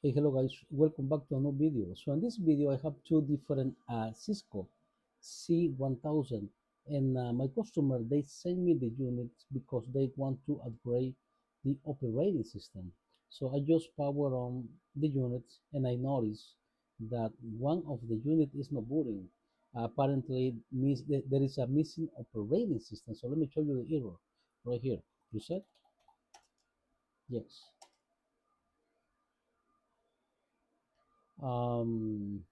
Hey, hello guys, welcome back to a new video. So in this video, I have two different Cisco C1000, and my customer, they send me the units because they want to upgrade the operating system. So I just power on the units, and I notice that one of the unit is not booting. Apparently, means that there is a missing operating system. So let me show you the error right here. You said yes. Um,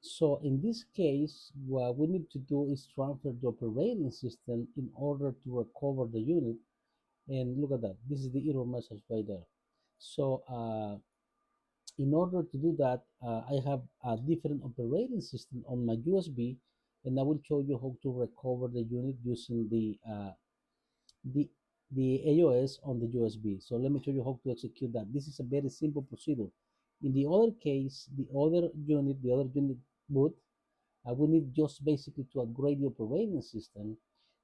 So in this case, what we need to do is transfer the operating system in order to recover the unit. And look at that. This is the error message right there. So in order to do that, I have a different operating system on my USB, and I will show you how to recover the unit using the the AOS on the USB. So let me show you how to execute that. This is a very simple procedure. In the other case, the other unit boot, we need just basically to upgrade the operating system,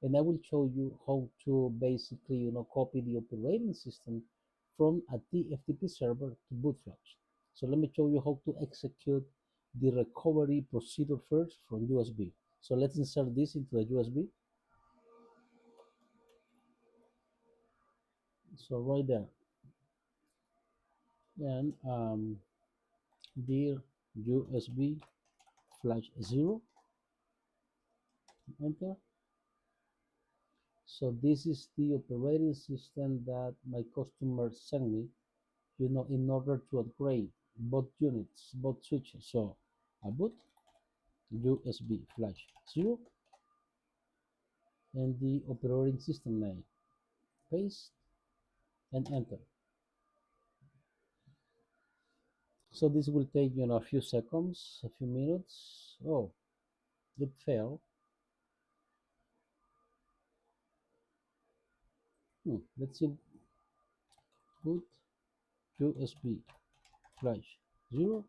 and I will show you how to basically copy the operating system from a TFTP server to boot flash. So let me show you how to execute the recovery procedure first from USB. So let's insert this into the USB. So right there, and dear USB flash 0, enter. So this is the operating system that my customer sent me, in order to upgrade both units, both switches. So I boot USB flash 0 and the operating system name, paste and enter. So this will take a few seconds, a few minutes. Oh, it failed. Let's see. Boot USB flash 0.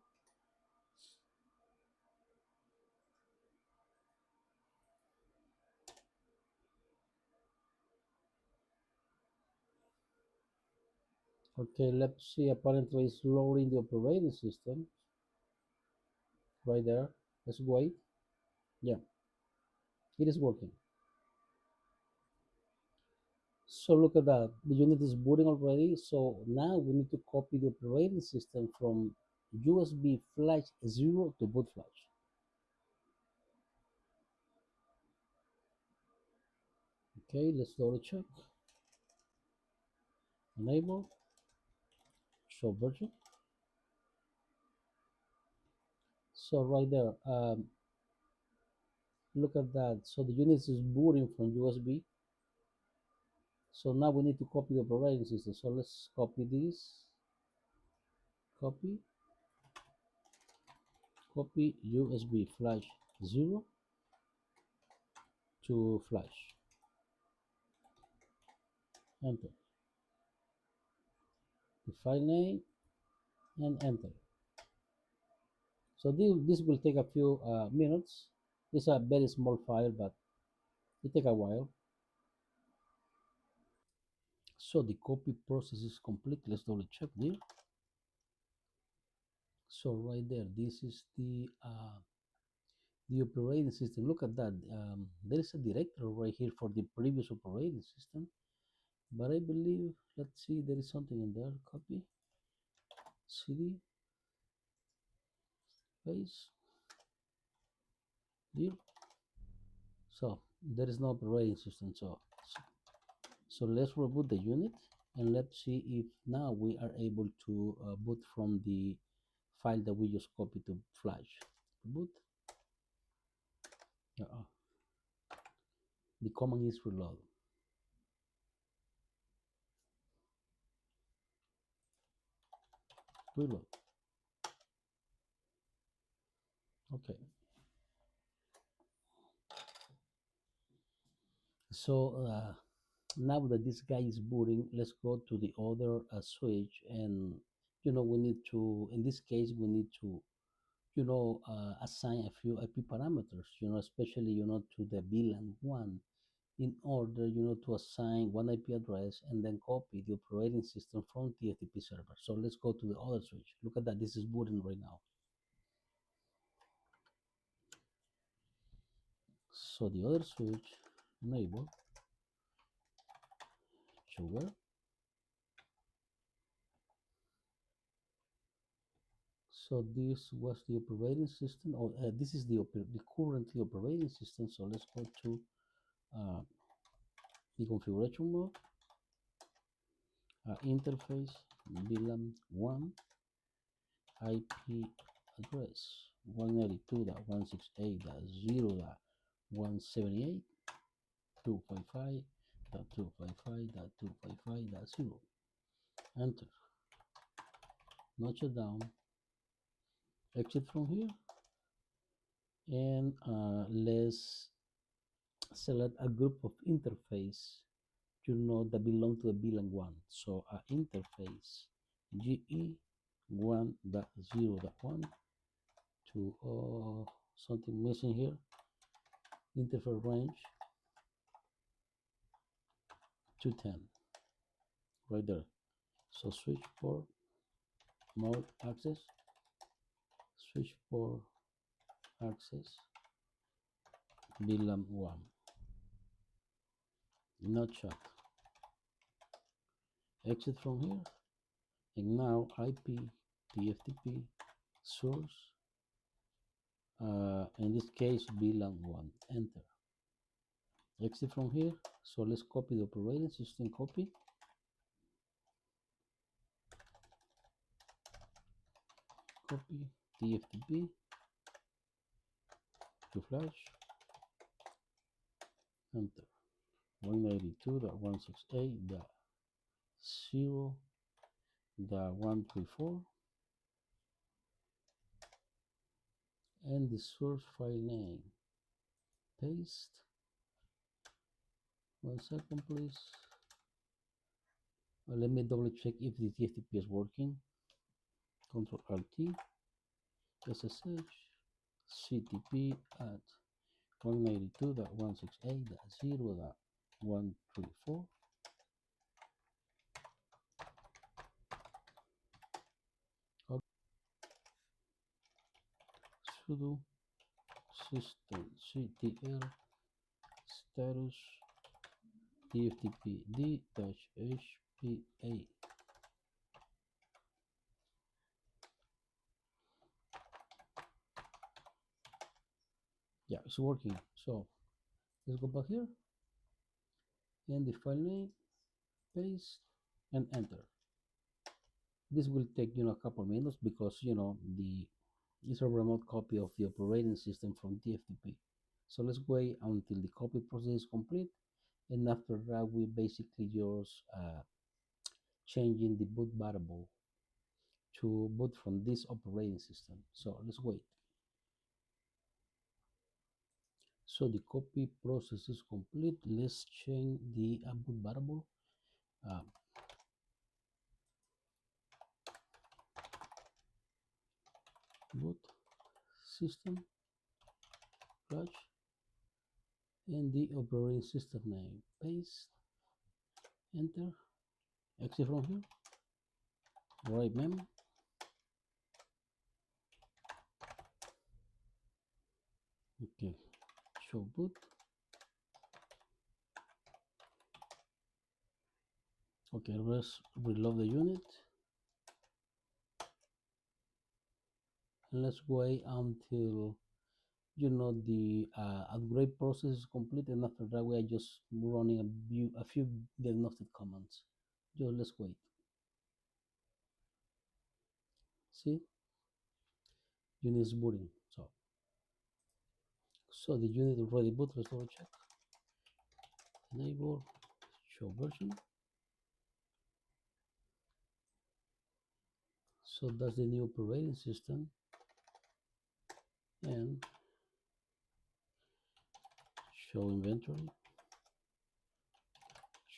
Okay, let's see. Apparently it's loading the operating system right there. Let's wait. Yeah, it is working. So look at that. The unit is booting already. So now we need to copy the operating system from USB flash 0 to boot flash. Okay, let's double check. Enable, show version. So right there, look at that. So the unit is booting from USB. So now we need to copy the operating system. So let's copy this. Copy, copy USB flash 0 to flash. Enter. The file name and enter. So this will take a few minutes. It's a very small file, but it take a while. So the copy process is complete. Let's double check there. So right there, this is the operating system. Look at that. There is a directory right here for the previous operating system, but I believe, let's see, there is something in there. Copy, cd, paste, there. So there is no operating system. So let's reboot the unit, and let's see if now we are able to boot from the file that we just copied to flash. Boot. The command is reload. Reload. Okay. So now that this guy is booting, let's go to the other switch, and we need to, in this case, we need to assign a few IP parameters, especially to the VLAN one. in order, to assign one IP address and then copy the operating system from TFTP server. So let's go to the other switch. Look at that. This is booting right now. So the other switch, enable, sugar. So this was the operating system, or this is the currently operating system. So let's go to uh, the configuration mode, interface, VLAN 1, IP address 192.168.0.178, 255.255.255.0. Enter. Notch it down. Exit from here, and let's select a group of interface that belong to the VLAN 1. So interface GE1.0.1 to something missing here, interface range 210 right there. So switch port mode access, switch port access VLAN 1, not shut. Exit from here, and now IP TFTP source, in this case VLAN 1, enter. Exit from here. So let's copy the operating system, copy, TFTP to flash, enter. 192.168.0.134, and the source file name. Paste. 1 second, please. Let me double check if the TFTP is working. Control RT, SSH, CTP at 192.168.0.134. Sudo systemctl status tftp d-hpa. Yeah, it's working. So let's go back here, and the file name, paste, and enter. This will take a couple minutes because it's a remote copy of the operating system from TFTP. So let's wait until the copy process is complete, and after that we basically just changing the boot variable to boot from this operating system. So let's wait. So the copy process is complete. Let's change the boot variable. Uh, boot system flash, and the operating system name. Paste, enter, exit from here, right mem, okay, show boot, okay, let's reload the unit, and let's wait until the upgrade process is complete, and after that we are just running a few diagnostic commands. Just let's wait. See, unit is booting. So the unit already boot. Let's double check. Enable, show version. So that's the new operating system, and show inventory,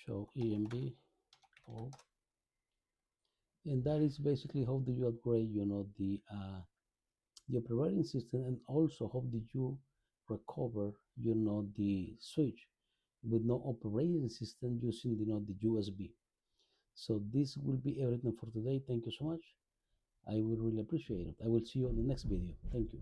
show EMB, all. And that is basically how do you upgrade, the operating system, and also how did you recover, the switch. with no operating system using the USB. So this will be everything for today. Thank you so much. I will really appreciate it. I will see you on the next video. Thank you.